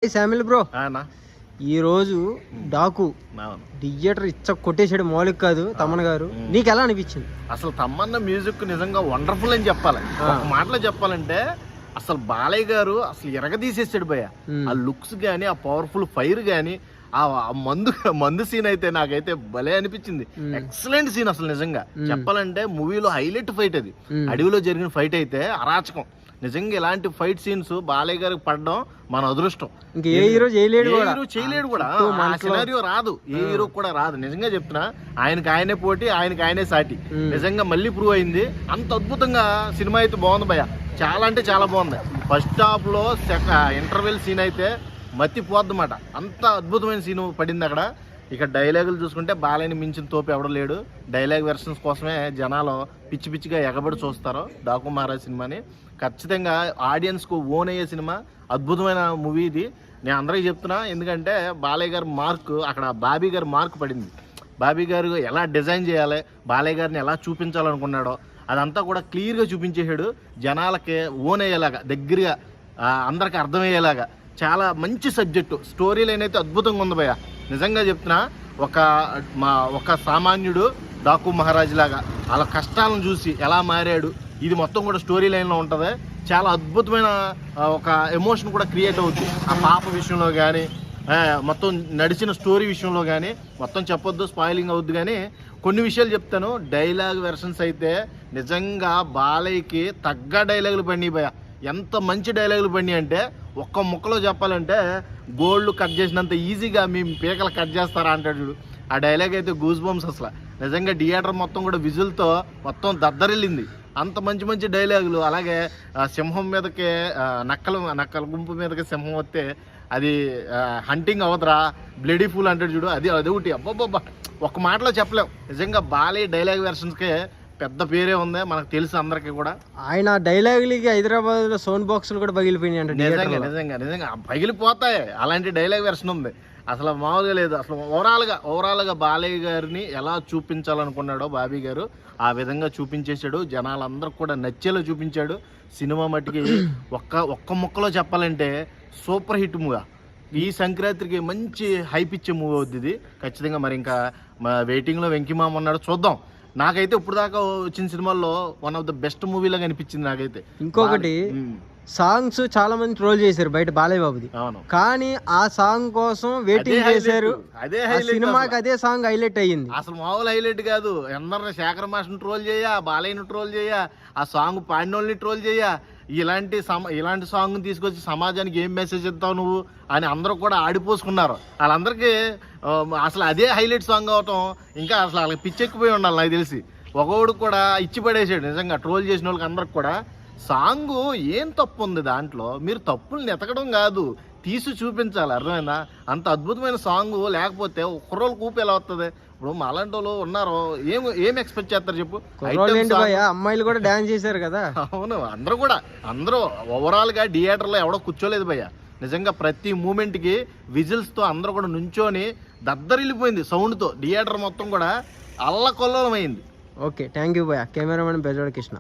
Shamil bro ఈ రోజు Daaku theatre కొట్టేసాడు Maulik కాదు తమన్ గారు. నీకు ఎలా అనిపించింది? అసలు తమన్న మ్యూజిక్ నిజంగా వండర్ఫుల్ అని చెప్పాలి. ఒక మాటలో చెప్పాలంటే అసలు బాలయ్య గారు అసలు ఎరగదీసేసాడు భయ్య. ఆ లుక్స్ గానీ, ఆ పవర్ఫుల్ ఫైర్ గానీ, ఆ మందు సీన్ అయితే నాకైతే భలే అనిపించింది. ఎక్సలెంట్ సీన్ అసలు నిజంగా చెప్పాలంటే మూవీలో హైలైట్ ఫైట్ అది. అడవిలో జరిగిన ఫైట్ అయితే అరాచకం. నిజంగా ఇలాంటి ఫైట్ సీన్స్ బాలయ్య గారికి పడడం మన అదృష్టం. చేయలేడు కూడా, ఆ సినారియో రాదు, ఏ హీరో కూడా రాదు. నిజంగా చెప్తున్నా, ఆయనకి ఆయనే పోటీ, ఆయనకి ఆయనే సాటి. నిజంగా మళ్ళీ ప్రూవ్ అయింది. అంత అద్భుతంగా సినిమా అయితే బాగుంది భయ్య, చాలా అంటే చాలా బాగుంది. ఫస్ట్ హాఫ్ లో ఇంటర్వెల్ సీన్ అయితే మత్తిపోద్దన్నమాట, అంత అద్భుతమైన సీన్ పడింది అక్కడ. ఇక డైలాగులు చూసుకుంటే బాలయ్యని మించిన తోపు ఎవడో లేడు. డైలాగ్ వెర్షన్స్ కోసమే జనాలు పిచ్చి పిచ్చిగా ఎగబడి చూస్తారు డాకు మహారాజ్ సినిమాని. ఖచ్చితంగా ఆడియన్స్కు ఓన్ అయ్యే సినిమా, అద్భుతమైన మూవీ ఇది. నేను అందరికీ చెప్తున్నా, ఎందుకంటే బాలయ్య గారి మార్క్ అక్కడ బాబీ గారి మార్క్ పడింది. బాబీ గారు ఎలా డిజైన్ చేయాలి, బాలయ్య గారిని ఎలా చూపించాలనుకున్నాడో అదంతా కూడా క్లియర్గా చూపించేసాడు. జనాలకి ఓన్ అయ్యేలాగా, దగ్గరగా అందరికి అర్థమయ్యేలాగా చాలా మంచి సబ్జెక్టు. స్టోరీ లైన్ అయితే అద్భుతంగా ఉంది భయ్య. నిజంగా చెప్తున్నా, ఒక సామాన్యుడు డాకు మహారాజ్ లాగా వాళ్ళ కష్టాలను చూసి ఎలా మారాడు, ఇది మొత్తం కూడా స్టోరీ లైన్లో ఉంటుంది. చాలా అద్భుతమైన ఒక ఎమోషన్ కూడా క్రియేట్ అవుతుంది ఆ పాప విషయంలో కానీ, మొత్తం నడిచిన స్టోరీ విషయంలో కానీ. మొత్తం చెప్పొద్దు, స్పాయిలింగ్ అవుద్దు, కానీ కొన్ని విషయాలు చెప్తాను. డైలాగ్ వెర్షన్స్ అయితే నిజంగా బాలయ్యకి తగ్గ డైలాగులు పడినాయి భయ్య. ఎంత మంచి డైలాగులు పడినాయి అంటే, ఒక్క ముక్కలో చెప్పాలంటే గోల్డ్ కట్ చేసినంత ఈజీగా మీ పీకలు కట్ చేస్తారా అంటాడు చూడు. ఆ డైలాగ్ అయితే గూస్ బంప్స్ అసలు. నిజంగా థియేటర్ మొత్తం కూడా విజుల్తో మొత్తం దద్దరిల్లింది. అంత మంచి మంచి డైలాగులు. అలాగే సింహం మీదకి నక్కల గుంపు మీదకి సింహం వస్తే అది హంటింగ్ అవదరా, బ్లడీ ఫుల్ అంటాడు చూడు, అది ఒకటి అబ్బబ్బబ్బా ఒక్క మాటలో చెప్పలేం. నిజంగా బాలయ్య డైలాగ్ వెర్షన్స్కే పెద్ద పేరే ఉంది, మనకు తెలుసు అందరికి కూడా. ఆయన డైలాగులకి హైదరాబాద్ లో సౌండ్ బాక్సులు కూడా పగిలిపోయినాయి అంటే. నిజంగా పగిలిపోతాయి. అలాంటి డైలాగ్ వెర్షన్ ఉంది, అసలు మామూలుగా లేదు. అసలు ఓవరాల్ గా బాలయ్య గారిని ఎలా చూపించాలనుకున్నాడో బాబీ గారు ఆ విధంగా చూపించేశాడు. జనాలందరూ కూడా నచ్చేలా చూపించాడు. సినిమా మట్టికి ఒక్క ముక్కలో చెప్పాలంటే సూపర్ హిట్ మూవీ. ఈ సంక్రాంతికి మంచి హైప్ ఇచ్చే మూవీ అవుద్ది ఇది ఖచ్చితంగా. మరి ఇంకా వెయిటింగ్ లో వెంకిమామ ఉన్నాడు, చూద్దాం. నాకైతే ఇప్పుడు దాకా వచ్చిన సినిమాల్లో one of the best movie లాగా అనిపించింది నాకైతే. ఇంకొకటి, సాంగ్స్ చాలా మంది ట్రోల్ చేశారు బయట బాలయ్య బాబుది, కానీ ఆ సాంగ్ కోసం వెయిటింగ్ చేశారు. అదే సినిమాకి అదే సాంగ్ హైలైట్ అయ్యింది. అసలు మామూలు హైలైట్ కాదు. అందరిని శేఖర్ మాస్ని ట్రోల్ చేయ, బాలయ్యని ట్రోల్ చేయ, ఆ సాంగ్ పాడినోళ్ళని ట్రోల్ చేయ. ఇలాంటి సాంగ్ తీసుకొచ్చి సమాజానికి ఏం మెసేజ్ ఇస్తావు నువ్వు అని అందరూ కూడా ఆడిపోసుకున్నారు. వాళ్ళందరికీ అసలు అదే హైలైట్ సాంగ్ అవటం, ఇంకా అసలు వాళ్ళకి పిచ్చెక్కిపోయి ఉండాలి నాకు తెలిసి. ఒకడు కూడా ఇచ్చి పడేసాడు నిజంగా ట్రోల్ చేసిన వాళ్ళకి అందరికి కూడా. సాంగ్ ఏం తప్పు ఉంది దాంట్లో? మీరు తప్పుల్ని ఎతకడం కాదు, తీసి చూపించాలి, అర్థమైందా? అంత అద్భుతమైన సాంగ్ లేకపోతే కుర్రోళ్ళకి ఊపి ఎలా వస్తుంది? ఇప్పుడు అలాంటి వాళ్ళు ఉన్నారు, ఏం ఎక్స్పెక్ట్ చేస్తారు చెప్పు? అమ్మాయిలు కూడా డాన్స్ చేశారు కదా. అవును, అందరూ ఓవరాల్ గా థియేటర్ లో ఎవడో కూర్చోలేదు భయ్య. నిజంగా ప్రతి మూమెంట్ కి విజిల్స్ తో అందరూ కూడా నుంచొని దద్దరిల్లిపోయింది సౌండ్ తో. థియేటర్ మొత్తం కూడా అల్లకొల్లోలమైంది. ఓకే, థ్యాంక్ యూ భయ్య. కెమెరామెన్ బెజవాడ కృష్ణ.